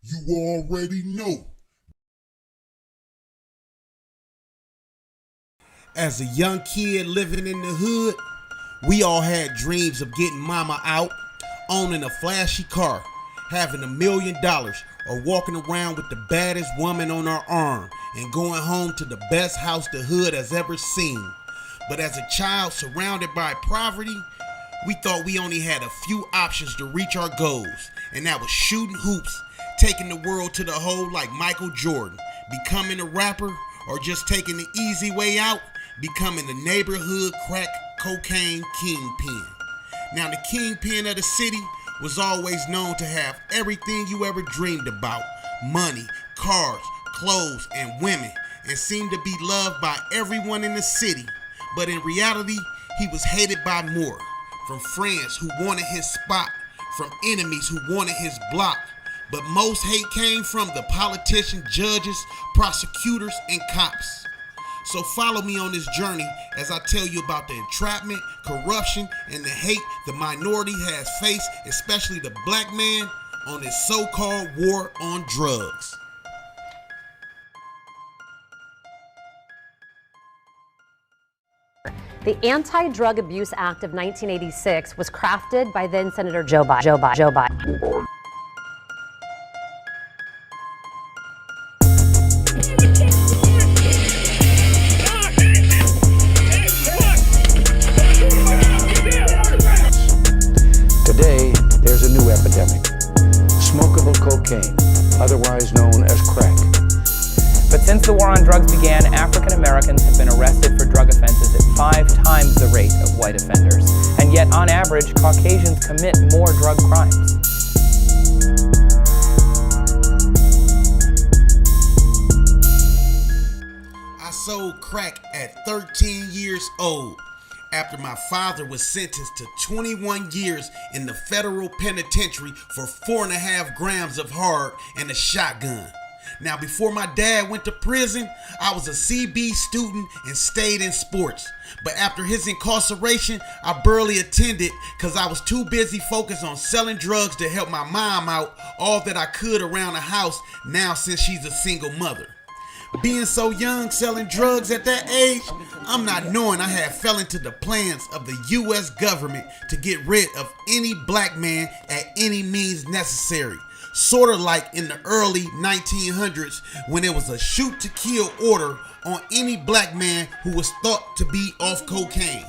You already know. As a young kid living in the hood, we all had dreams of getting mama out, owning a flashy car, having $1 million, or walking around with the baddest woman on our arm and going home to the best house the hood has ever seen. But as a child surrounded by poverty, we thought we only had a few options to reach our goals, and that was shooting hoops, taking the world to the hole like Michael Jordan, becoming a rapper, or just taking the easy way out, becoming the neighborhood crack cocaine kingpin. Now, the kingpin of the city was always known to have everything you ever dreamed about: money, cars, clothes, and women, and seemed to be loved by everyone in the city. But in reality, he was hated by more, from friends who wanted his spot, from enemies who wanted his block. But most hate came from the politicians, judges, prosecutors, and cops. So follow me on this journey as I tell you about the entrapment, corruption, and the hate the minority has faced, especially the black man, on this so-called war on drugs. The Anti-Drug Abuse Act of 1986 was crafted by then Senator Joe Biden. Today, there's a new epidemic: smokable cocaine, otherwise known as crack. But since the war on drugs began, African Americans have been arrested for drug offenses at 5 times the rate of white offenders. And yet, on average, Caucasians commit more drug crimes. I sold crack at 13 years old after my father was sentenced to 21 years in the federal penitentiary for 4.5 grams of hard and a shotgun. Now, before my dad went to prison, I was a CB student and stayed in sports. But after his incarceration, I barely attended because I was too busy focused on selling drugs to help my mom out all that I could around the house now since she's a single mother. Being so young, selling drugs at that age, I'm not knowing I had fell into the plans of the U.S. government to get rid of any black man at any means necessary. Sort of like in the early 1900s when it was a shoot to kill order on any black man who was thought to be off cocaine.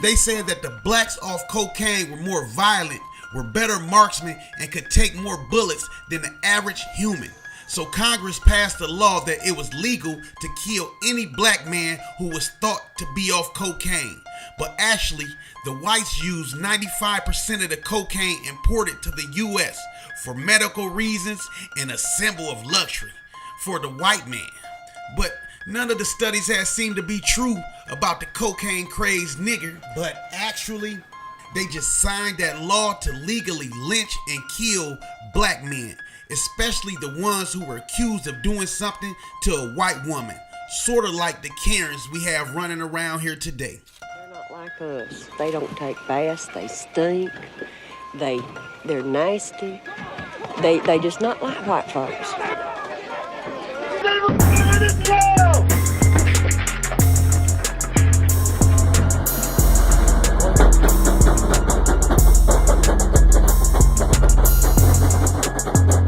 They said that the blacks off cocaine were more violent, were better marksmen, and could take more bullets than the average human. So Congress passed a law that it was legal to kill any black man who was thought to be off cocaine. But actually, the whites used 95% of the cocaine imported to the U.S. for medical reasons and a symbol of luxury for the white man. But none of the studies have seemed to be true about the cocaine crazed nigger, but actually, they just signed that law to legally lynch and kill black men, especially the ones who were accused of doing something to a white woman, sort of like the Karens we have running around here today. They're not like us. They don't take baths. They stink. They're nasty. They just not like white folks.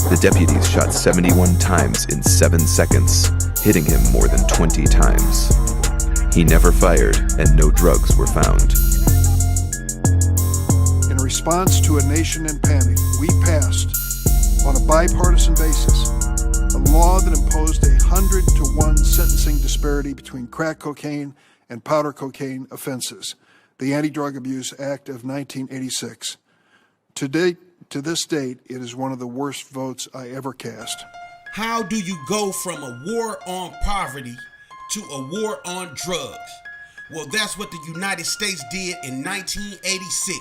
The deputies shot 71 times in 7 seconds, hitting him more than 20 times. He never fired, and no drugs were found. In response to a nation in panic, we passed, on a bipartisan basis, a law that imposed a 100-to-1 sentencing disparity between crack cocaine and powder cocaine offenses, the Anti-Drug Abuse Act of 1986. To this date, it is one of the worst votes I ever cast. How do you go from a war on poverty to a war on drugs? Well, that's what the United States did in 1986.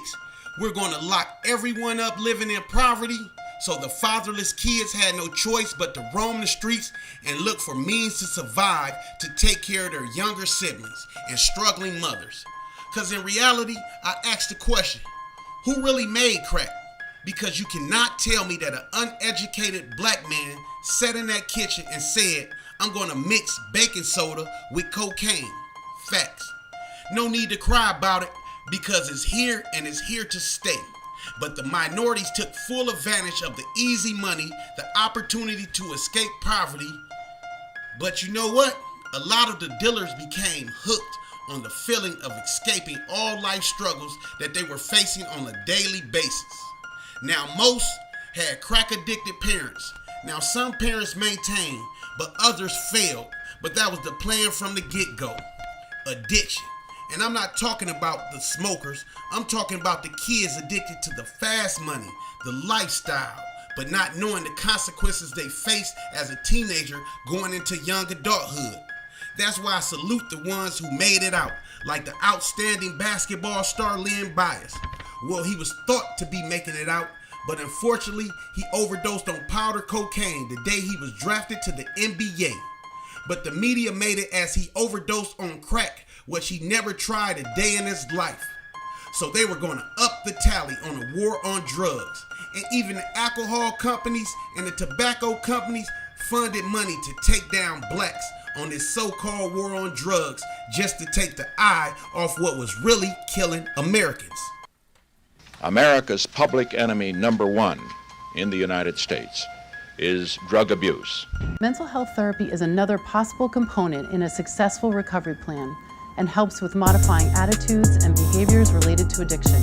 We're going to lock everyone up living in poverty, so the fatherless kids had no choice but to roam the streets and look for means to survive to take care of their younger siblings and struggling mothers. Because in reality, I asked the question, who really made crack? Because you cannot tell me that an uneducated black man sat in that kitchen and said, I'm gonna mix baking soda with cocaine. Facts. No need to cry about it because it's here and it's here to stay. But the minorities took full advantage of the easy money, the opportunity to escape poverty. But you know what? A lot of the dealers became hooked on the feeling of escaping all life struggles that they were facing on a daily basis. Now, most had crack-addicted parents. Now, some parents maintained, but others failed. But that was the plan from the get-go. Addiction. And I'm not talking about the smokers. I'm talking about the kids addicted to the fast money, the lifestyle, but not knowing the consequences they face as a teenager going into young adulthood. That's why I salute the ones who made it out, like the outstanding basketball star Len Bias. Well, he was thought to be making it out, but unfortunately, he overdosed on powder cocaine the day he was drafted to the NBA. But the media made it as he overdosed on crack, which he never tried a day in his life. So they were going to up the tally on a war on drugs. And even the alcohol companies and the tobacco companies funded money to take down blacks on this so-called war on drugs just to take the eye off what was really killing Americans. America's public enemy number one in the United States is drug abuse. Mental health therapy is another possible component in a successful recovery plan and helps with modifying attitudes and behaviors related to addiction.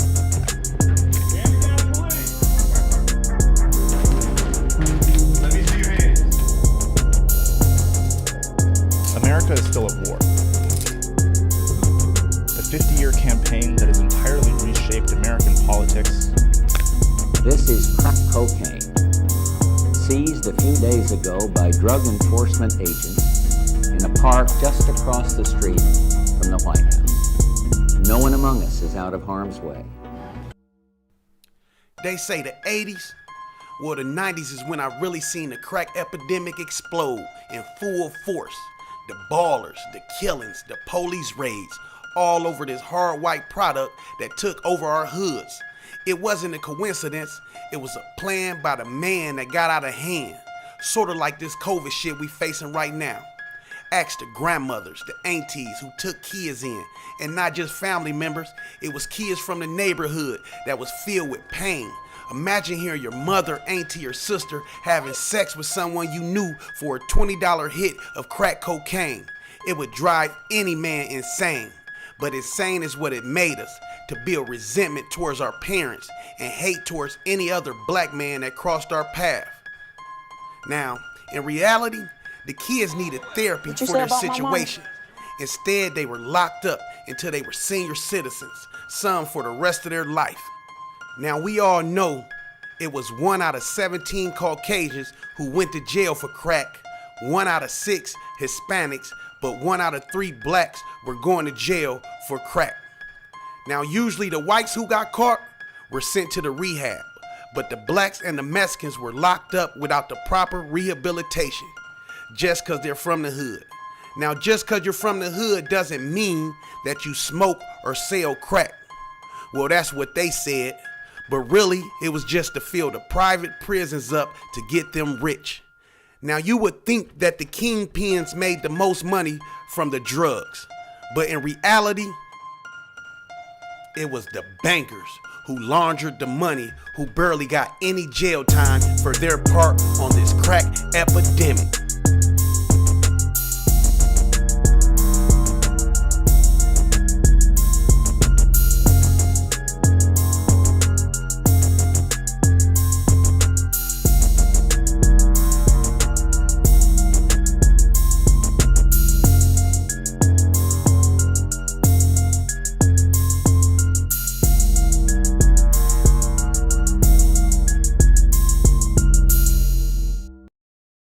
America is still at war. The 50-year campaign that has entirely reshaped American politics. This is crack cocaine, seized a few days ago by drug enforcement agents in a park just across the street from the White House. No one among us is out of harm's way. They say the 80s, well, the 90s is when I really seen the crack epidemic explode in full force. The ballers, the killings, the police raids, all over this hard white product that took over our hoods. It wasn't a coincidence, it was a plan by the man that got out of hand. Sort of like this COVID shit we facing right now. Ask the grandmothers, the aunties who took kids in, and not just family members, it was kids from the neighborhood that was filled with pain. Imagine hearing your mother, auntie, or sister having sex with someone you knew for a $20 hit of crack cocaine. It would drive any man insane. But insane is what it made us, to build resentment towards our parents and hate towards any other black man that crossed our path. Now, in reality, the kids needed therapy for their situation. Instead, they were locked up until they were senior citizens, some for the rest of their life. Now, we all know it was 1 out of 17 Caucasians who went to jail for crack, 1 out of 6 Hispanics, but 1 out of 3 blacks were going to jail for crack. Now, usually the whites who got caught were sent to the rehab, but the blacks and the Mexicans were locked up without the proper rehabilitation, just because they're from the hood. Now, just because you're from the hood doesn't mean that you smoke or sell crack. Well, that's what they said. But really, it was just to fill the private prisons up to get them rich. Now, you would think that the kingpins made the most money from the drugs. But in reality, it was the bankers who laundered the money who barely got any jail time for their part on this crack epidemic.